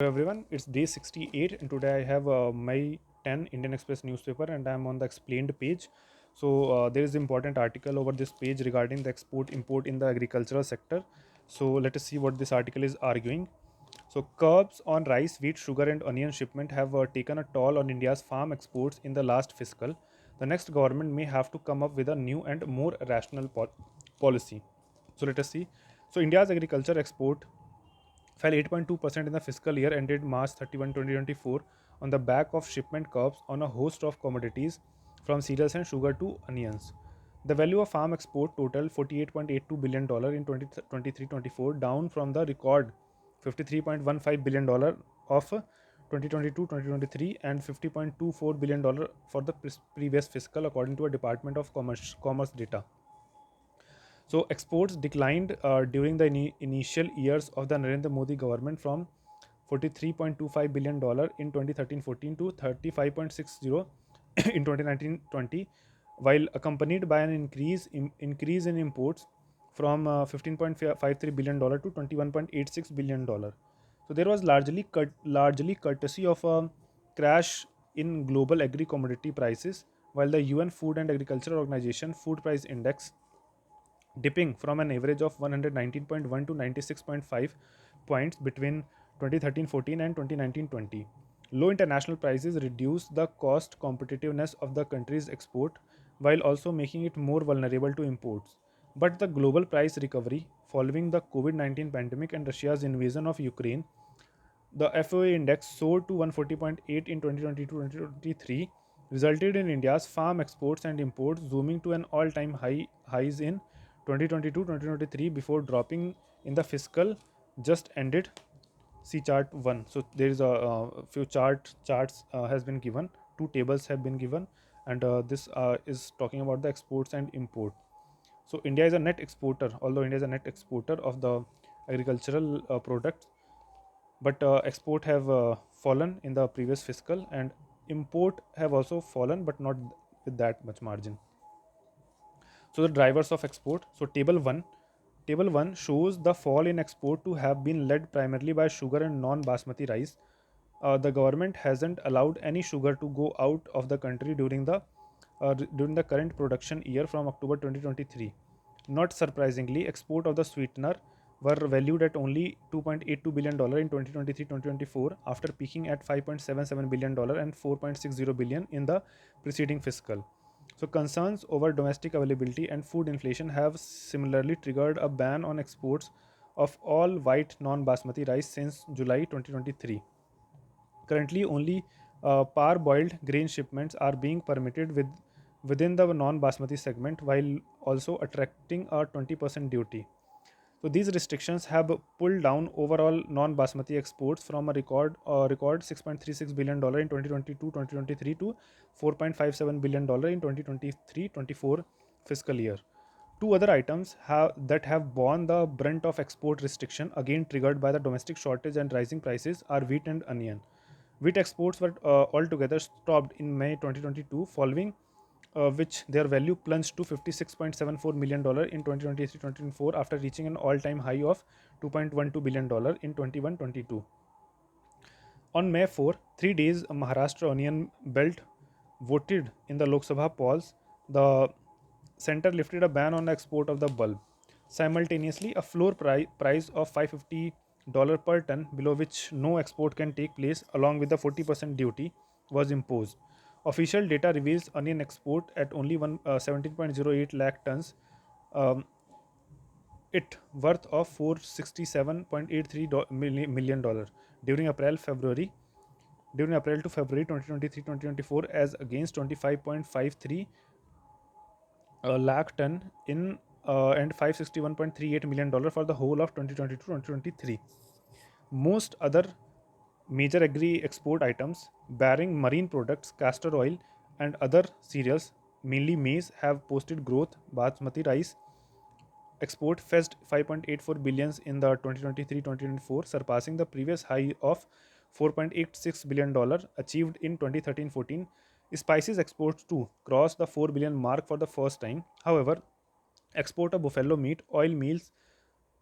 Hello everyone, it's day 68 and today I have my 10 Indian Express newspaper and I'm on the explained page. There is important article over this page regarding the export import in the agricultural sector. So let us see what this article is arguing. So curbs on rice, wheat, sugar and onion shipment have taken a toll on India's farm exports in the last fiscal. The next government may have to come up with a new and more rational policy. So let us see. So India's agriculture export fell 8.2% in the fiscal year ended March 31, 2024 on the back of shipment curbs on a host of commodities from cereals and sugar to onions. The value of farm export totaled $48.82 billion in 2023-24, down from the record $53.15 billion of 2022-2023 and $50.24 billion for the previous fiscal, according to a Department of Commerce data. So exports declined during the initial years of the Narendra Modi government from $43.25 billion in 2013-14 to 35.60 in 2019-20, while accompanied by an increase in imports from $15.53 billion to $21.86 billion. So there was largely courtesy of a crash in global agri commodity prices, while the UN Food and Agriculture Organization Food Price Index dipping from an average of 119.1 to 96.5 points between 2013-14 and 2019-20. Low international prices reduce the cost competitiveness of the country's export while also making it more vulnerable to imports. But the global price recovery following the COVID 19 pandemic and Russia's invasion of Ukraine, the FOA index soared to 140.8 in 2022-2023, resulted in India's farm exports and imports zooming to an all-time highs in 2022-2023 before dropping in the fiscal just ended. See chart 1. So there is a few charts has been given, two tables have been given, and this is talking about the exports and import. So India is a net exporter, although India is a net exporter of the agricultural products, but export have fallen in the previous fiscal and import have also fallen, but not with that much margin. So the drivers of export. So table 1 shows the fall in export to have been led primarily by sugar and non basmati rice. The government hasn't allowed any sugar to go out of the country during the current production year from October 2023. Not surprisingly, export of the sweetener were valued at only $2.82 billion in 2023-2024 after peaking at $5.77 billion and $4.60 billion in the preceding fiscal. So concerns over domestic availability and food inflation have similarly triggered a ban on exports of all white non-basmati rice since July 2023. Currently, only parboiled grain shipments are being permitted within the non-basmati segment, while also attracting a 20% duty. So these restrictions have pulled down overall non-basmati exports from a record $6.36 billion in 2022-2023 to $4.57 billion in 2023-24 fiscal year. Two other items that have borne the brunt of export restriction, again triggered by the domestic shortage and rising prices, are wheat and onion. Wheat exports were altogether stopped in May 2022, following which their value plunged to $56.74 million in 2023-2024 after reaching an all-time high of $2.12 billion in 21-22. On May 4, 3 days Maharashtra Onion Belt voted in the Lok Sabha polls. The center lifted a ban on the export of the bulb. Simultaneously, a floor price of $550 per ton, below which no export can take place, along with the 40% duty, was imposed. Official data reveals onion export at only 17.08 lakh tons, um, it worth of $467.83 million during April to February 2023-2024, as against 25.53 lakh ton in and $561.38 million for the whole of 2022-2023. Most other major agri export items, barring marine products, castor oil, and other cereals, mainly maize, have posted growth. Basmati rice export fetched 5.84 billions in the 2023-2024, surpassing the previous high of $4.86 billion achieved in 2013-14. Spices exports too crossed the 4 billion mark for the first time. However, export of buffalo meat, oil meals,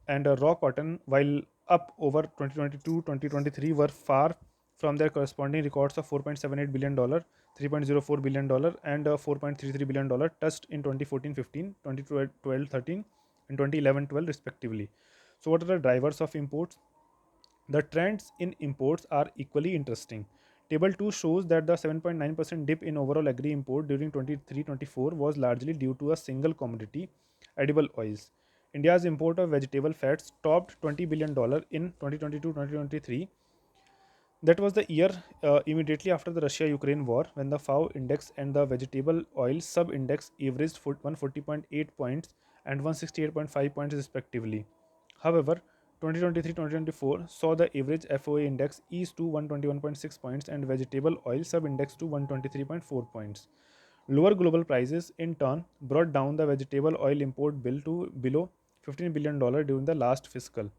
and raw cotton, while up over 2022-2023 were far from their corresponding records of $4.78 billion, $3.04 billion, and $4.33 billion touched in 2014-15, 2012-13, and 2011-12 respectively. So, what are the drivers of imports? The trends in imports are equally interesting. Table 2 shows that the 7.9% dip in overall agri import during 23-24 was largely due to a single commodity, edible oils. India's import of vegetable fats topped $20 billion in 2022-2023. That was the year immediately after the Russia-Ukraine war, when the FAO index and the vegetable oil sub-index averaged 140.8 points and 168.5 points respectively. However, 2023-2024 saw the average FOA index ease to 121.6 points and vegetable oil sub-index to 123.4 points. Lower global prices, in turn, brought down the vegetable oil import bill to below $15 billion during the last fiscal.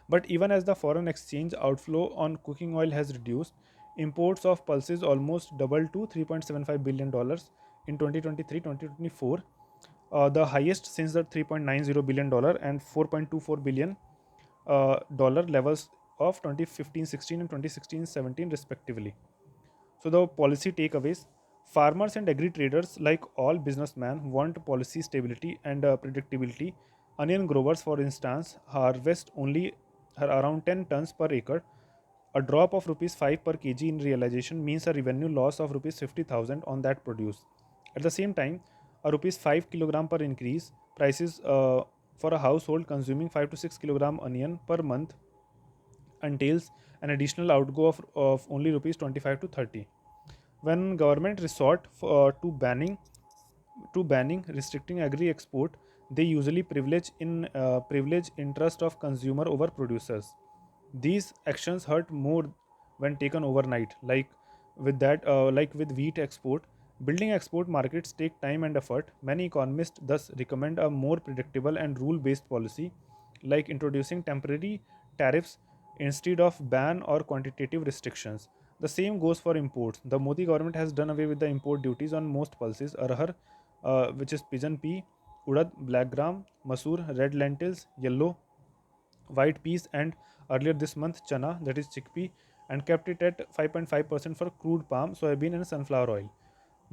But even as the foreign exchange outflow on cooking oil has reduced, imports of pulses almost doubled to $3.75 billion in 2023-2024, the highest since the $3.90 billion and $4.24 billion dollar levels of 2015-16 and 2016-17 respectively. So the policy takeaways: farmers and agri traders, like all businessmen, want policy stability and predictability. Onion growers, for instance, harvest only around 10 tons per acre. A drop of rupees 5 per kg in realization means a revenue loss of rupees 50,000 on that produce. At the same time, a rupees 5 kilogram per increase prices for a household consuming 5 to 6 kilogram onion per month entails an additional outgo of only rupees 25 to 30. When government resort to banning restricting agri export, they usually privilege interest of consumer over producers. These actions hurt more when taken overnight, like with wheat export. Building export markets take time and effort. Many economists thus recommend a more predictable and rule-based policy, like introducing temporary tariffs instead of ban or quantitative restrictions. The same goes for imports. The Modi government has done away with the import duties on most pulses: arhar, which is pigeon pea, urad, black gram, masoor, red lentils, yellow, white peas, and earlier this month chana, that is chickpea, and kept it at 5.5% for crude palm, soybean, and sunflower oil.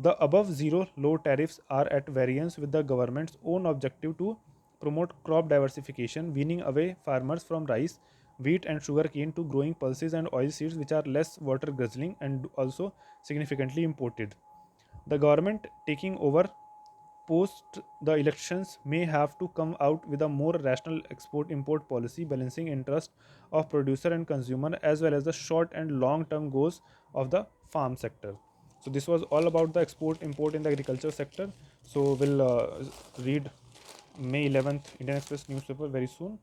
The above zero low tariffs are at variance with the government's own objective to promote crop diversification, weaning away farmers from rice, wheat, and sugarcane to growing pulses and oilseeds, which are less water guzzling and also significantly imported. The government taking over post the elections may have to come out with a more rational export import policy, balancing interest of producer and consumer as well as the short and long term goals of the farm sector. So this was all about the export import in the agriculture sector. So we'll read May 11th Indian Express newspaper very soon.